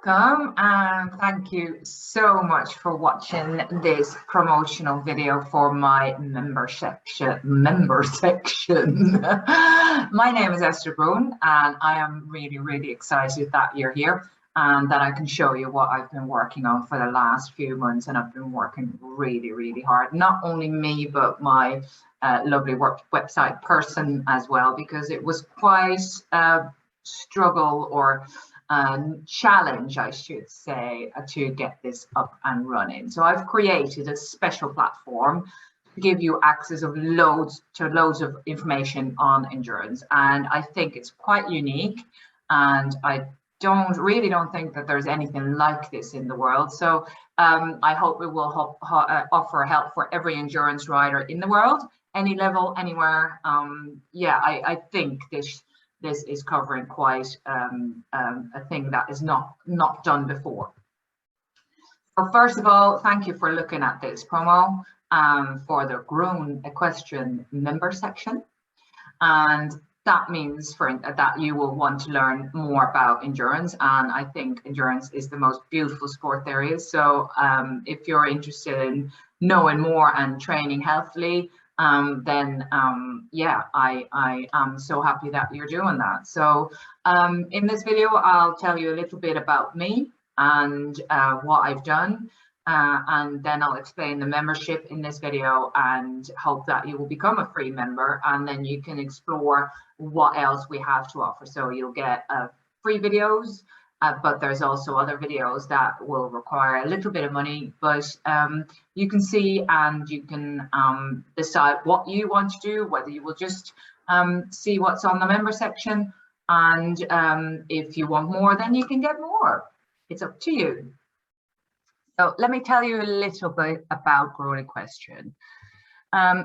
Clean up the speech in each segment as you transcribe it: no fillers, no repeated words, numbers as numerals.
welcome and thank you so much for watching this promotional video for my member section. My name is Esther Groen and I am really excited that you're here and that I can show you what I've been working on for the last few months. And I've been working really hard, not only me but my lovely website person as well, because it was quite a struggle or challenge, I should say, to get this up and running. So I've created a special platform to give you access of loads of information on endurance, and I think it's quite unique, and I don't think that there's anything like this in the world. So I hope it will offer help for every endurance rider in the world, any level, anywhere. Yeah, I think this is covering quite a thing that is not done before. So first of all, thank you for looking at this promo for the Groen Equestrian member section. And that means that you will want to learn more about endurance. And I think endurance is the most beautiful sport there is. So if you're interested in knowing more and training healthily, then yeah, I am so happy that you're doing that. So in this video, I'll tell you a little bit about me and what I've done, and then I'll explain the membership in this video and hope that you will become a free member, and then you can explore what else we have to offer. So you'll get free videos, but there's also other videos that will require a little bit of money, but you can see and you can decide what you want to do, whether you will just see what's on the member section, and if you want more, then you can get more. It's up to you. So let me tell you a little bit about Groen Equestrian.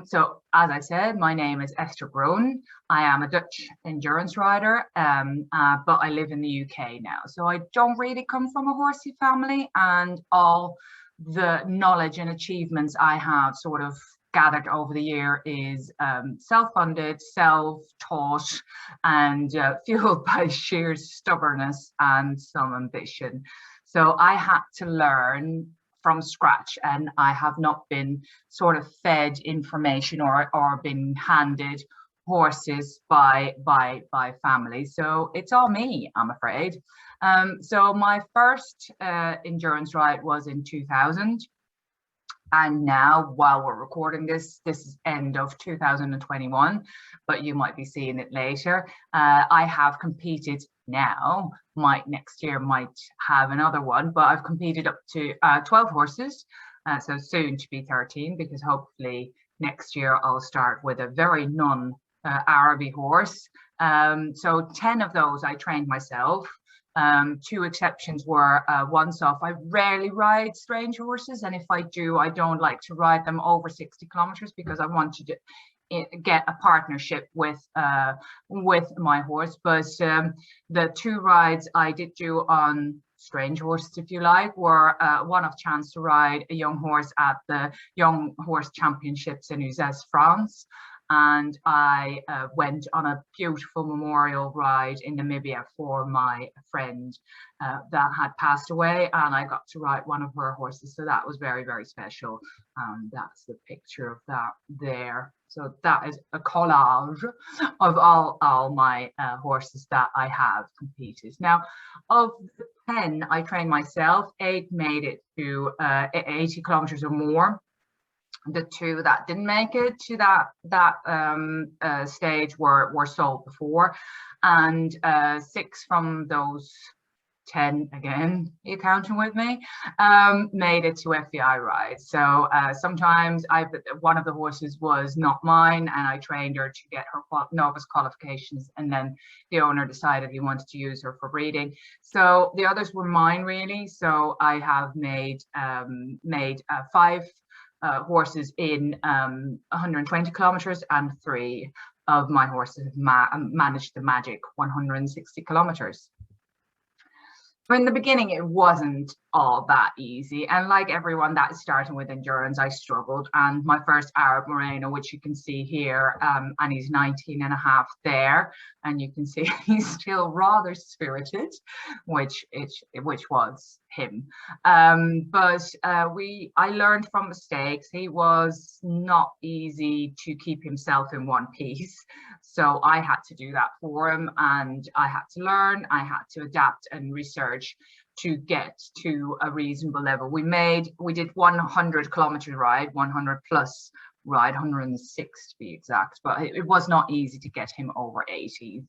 So as I said, my name is Esther Groen. I am a Dutch endurance rider, but I live in the UK now. So I don't really come from a horsey family, and all the knowledge and achievements I have sort of gathered over the year is self-funded, self-taught, and fueled by sheer stubbornness and some ambition. So I had to learn from scratch, and I have not been sort of fed information or been handed horses by family. So it's all me, I'm afraid. So my first endurance ride was in 2000. And now, while we're recording this is end of 2021, but you might be seeing it later. I have competed now, next year might have another one, but I've competed up to 12 horses, so soon to be 13, because hopefully next year I'll start with a very non-Araby horse. So 10 of those I trained myself. Two exceptions were once off. I rarely ride strange horses, and if I do, I don't like to ride them over 60 kilometers because I want to get a partnership with my horse. But the two rides I did do on strange horses, if you like, were one off chance to ride a young horse at the Young Horse Championships in Uzès, France. And I went on a beautiful memorial ride in Namibia for my friend that had passed away, and I got to ride one of her horses, so that was very special. That's the picture of that there. So that is a collage of all my horses that I have competed. Now, of the 10 I trained myself, 8 made it to 80 kilometers or more. The 2 that didn't make it to that stage were sold before, and 6 from those 10, again, are you counting with me, made it to FEI rides. So sometimes one of the horses was not mine, and I trained her to get her novice qualifications, and then the owner decided he wanted to use her for breeding. So the others were mine, really. So I have made 5 horses in 120 kilometers, and 3 of my horses have managed the magic 160 kilometers. In the beginning, it wasn't all that easy. And like everyone that is starting with endurance, I struggled. And my first Arab Moreno, which you can see here, and he's 19 and a half there. And you can see he's still rather spirited, which was him. I learned from mistakes. He was not easy to keep himself in one piece. So I had to do that for him, and I had to learn, I had to adapt and research to get to a reasonable level. We did 100 kilometers ride, 100 plus ride, 106 to be exact, but it was not easy to get him over 80.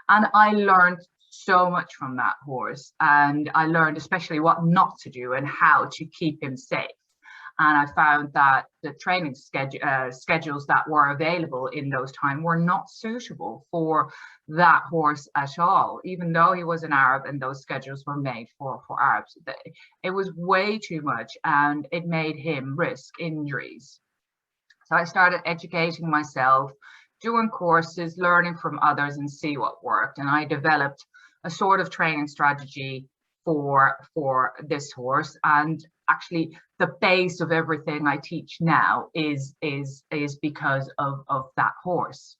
And I learned so much from that horse, and I learned especially what not to do and how to keep him safe. And I found that the training schedules that were available in those times were not suitable for that horse at all, even though he was an Arab and those schedules were made for Arabs. It was way too much, and it made him risk injuries. So I started educating myself, doing courses, learning from others, and see what worked. And I developed a sort of training strategy for this horse. And actually the base of everything I teach now is because of that horse.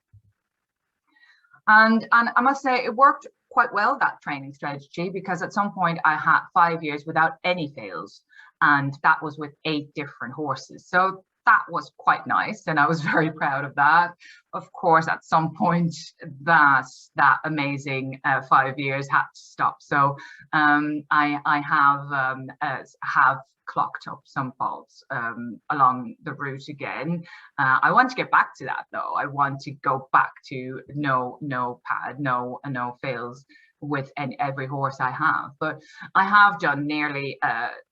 And I must say it worked quite well, that training strategy, because at some point I had 5 years without any fails, and that was with 8 different horses. So that was quite nice, and I was very proud of that. Of course, at some point, that amazing 5 years had to stop. So I have clocked up some faults along the route again. I want to get back to that though. I want to go back to no fails with every horse I have. But I have done nearly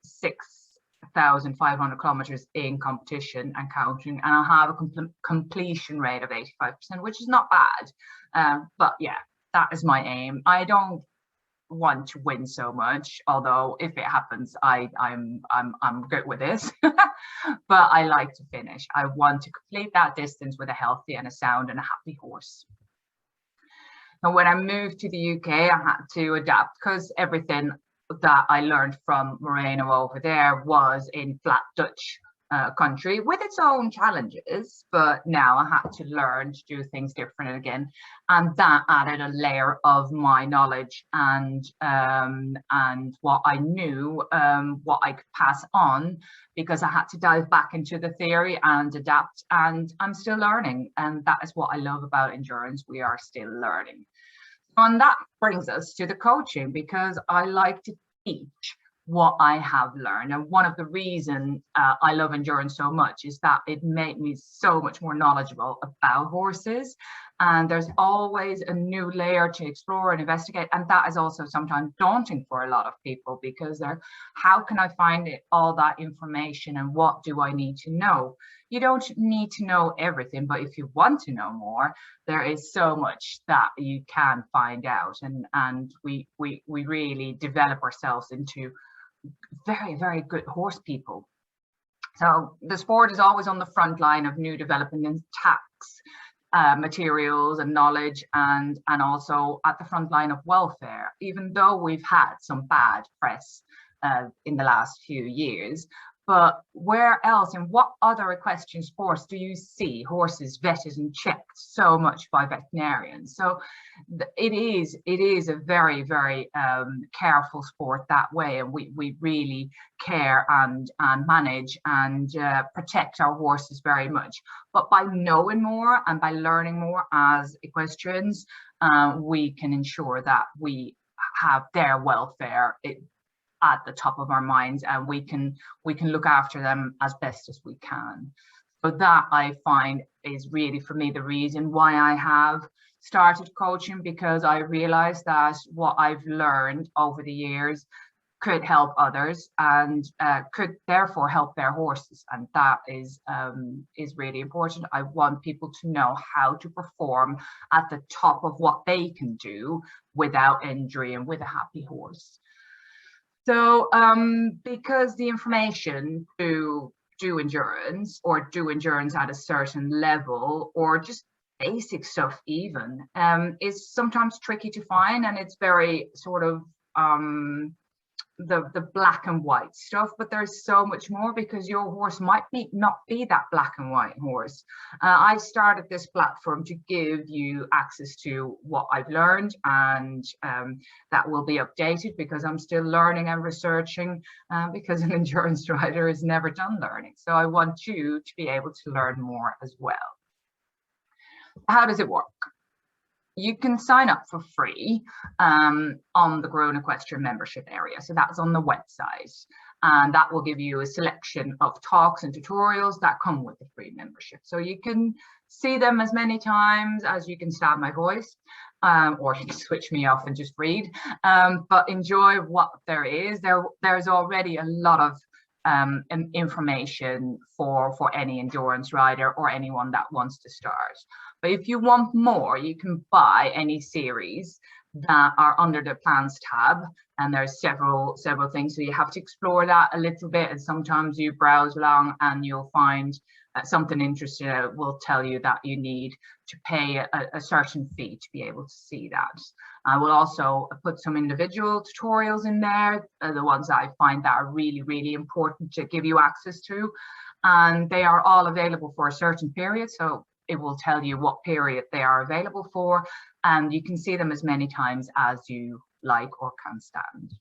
6,500 kilometers in competition and counting, and I have a completion rate of 85%, which is not bad. But yeah, that is my aim. I don't want to win so much, although if it happens, I'm good with it. But I like to finish. I want to complete that distance with a healthy and a sound and a happy horse. And when I moved to the UK, I had to adapt, because everything that I learned from Moreno over there was in flat Dutch country with its own challenges, but now I had to learn to do things different again, and that added a layer of my knowledge and what I knew, what I could pass on, because I had to dive back into the theory and adapt, and I'm still learning, and that is what I love about endurance. We are still learning. And that brings us to the coaching, because I like to teach what I have learned. And one of the reasons I love endurance so much is that it made me so much more knowledgeable about horses. And there's always a new layer to explore and investigate. And that is also sometimes daunting for a lot of people, because how can I find all that information, and what do I need to know? You don't need to know everything, but if you want to know more, there is so much that you can find out. And we really develop ourselves into very, very good horse people. So the sport is always on the front line of new development in tax, materials and knowledge, and also at the front line of welfare, even though we've had some bad press in the last few years. But where else, in what other equestrian sports do you see horses vetted and checked so much by veterinarians? So it is a very, very careful sport that way, and we really care and manage and protect our horses very much. But by knowing more and by learning more as equestrians, we can ensure that we have their welfare at the top of our minds, and we can look after them as best as we can. So that, I find, is really, for me, the reason why I have started coaching, because I realized that what I've learned over the years could help others, and could therefore help their horses, and that is really important. I want people to know how to perform at the top of what they can do without injury and with a happy horse. So because the information to do endurance, or do endurance at a certain level, or just basic stuff even, is sometimes tricky to find, and it's very sort of the black and white stuff, but there's so much more, because your horse might not be that black and white horse. I started this platform to give you access to what I've learned, and that will be updated because I'm still learning and researching, because an endurance rider is never done learning. So I want you to be able to learn more as well. How does it work? You can sign up for free on the Groen Equestrian membership area. So that's on the website. And that will give you a selection of talks and tutorials that come with the free membership. So you can see them as many times as you can stand my voice, or you can switch me off and just read. But enjoy what there is. There's already a lot of information for any endurance rider or anyone that wants to start. But if you want more, you can buy any series that are under the plans tab, and there's several things, so you have to explore that a little bit, and sometimes you browse along and you'll find something interesting that will tell you that you need to pay a certain fee to be able to see that. I will also put some individual tutorials in there, the ones that I find that are really important to give you access to, and they are all available for a certain period, so it will tell you what period they are available for, and you can see them as many times as you like or can stand.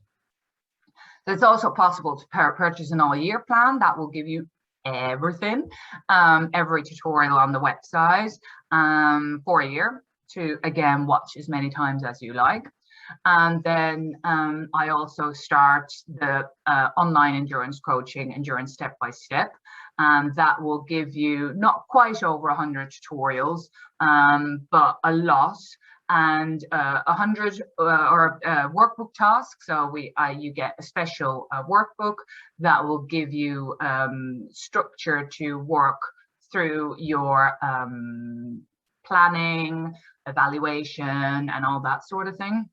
It's also possible to purchase an all-year plan that will give you everything, every tutorial on the website for a year to, again, watch as many times as you like. And then I also start the online endurance coaching, Endurance Step by Step, and that will give you not quite over 100 tutorials, but a lot, and 100 workbook tasks. So you get a special workbook that will give you structure to work through your planning, evaluation, and all that sort of thing.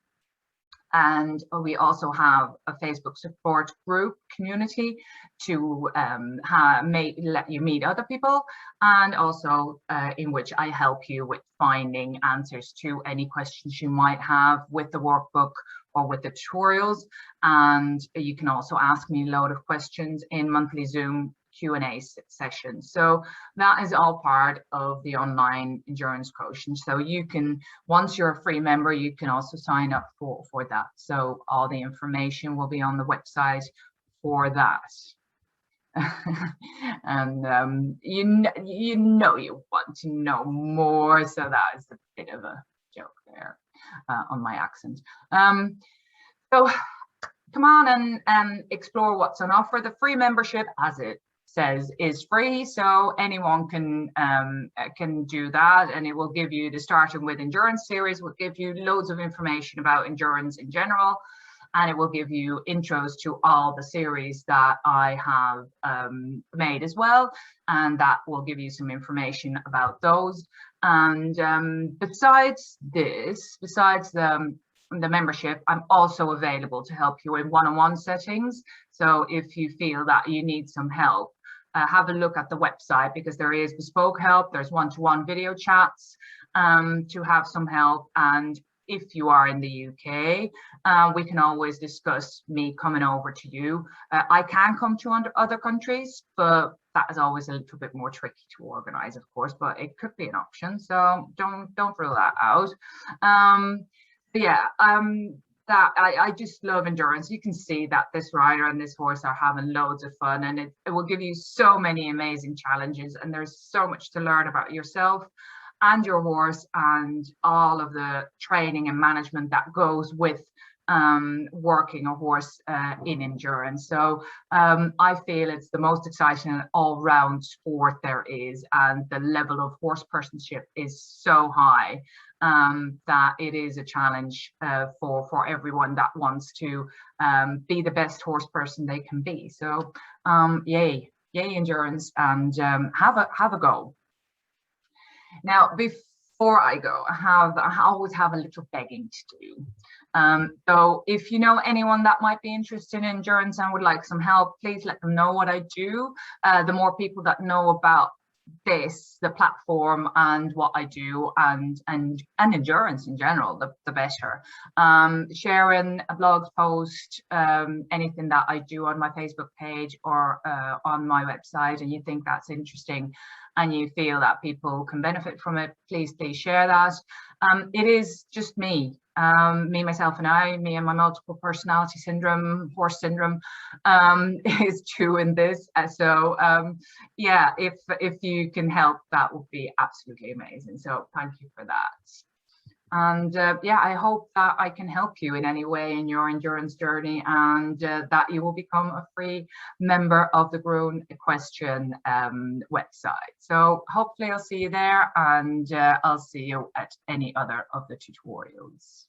And we also have a Facebook support group community to let you meet other people, and also in which I help you with finding answers to any questions you might have with the workbook or with the tutorials. And you can also ask me a load of questions in monthly Zoom Q&A sessions. So that is all part of the online endurance coaching. So you can, once you're a free member, you can also sign up for that. So all the information will be on the website for that. And you know you want to know more, so that is a bit of a joke there on my accent. So come on and explore what's on offer. The free membership, as it says, is free, so anyone can do that, and it will give you the Starting with Endurance series, will give you loads of information about endurance in general, and it will give you intros to all the series that I have made as well, and that will give you some information about those. And besides this, besides the membership, I'm also available to help you in one-on-one settings. So if you feel that you need some help, have a look at the website, because there is bespoke help, there's one-to-one video chats to have some help. And if you are in the UK, we can always discuss me coming over to you. I can come to other countries, but that is always a little bit more tricky to organize, of course, but it could be an option, so don't rule that out. But yeah, I just love endurance. You can see that this rider and this horse are having loads of fun, and it will give you so many amazing challenges, and there's so much to learn about yourself and your horse, and all of the training and management that goes with working a horse in endurance. So I feel it's the most exciting and all-round sport there is, and the level of horsepersonship is so high that it is a challenge for everyone that wants to be the best horse person they can be. So yay endurance, and have a go. Now, before I go, I always have a little begging to do. So if you know anyone that might be interested in endurance and would like some help, please let them know what I do. The more people that know about this, the platform and what I do, and endurance in general, the better. Sharing a blog post, anything that I do on my Facebook page or on my website, and you think that's interesting and you feel that people can benefit from it, please share that. It is just me. Me, myself, and I, me and my multiple personality syndrome, horse syndrome, is doing this. So yeah, if you can help, that would be absolutely amazing. So thank you for that. And yeah, I hope that I can help you in any way in your endurance journey, and that you will become a free member of the Groen Equestrian website. So hopefully I'll see you there, and I'll see you at any other of the tutorials.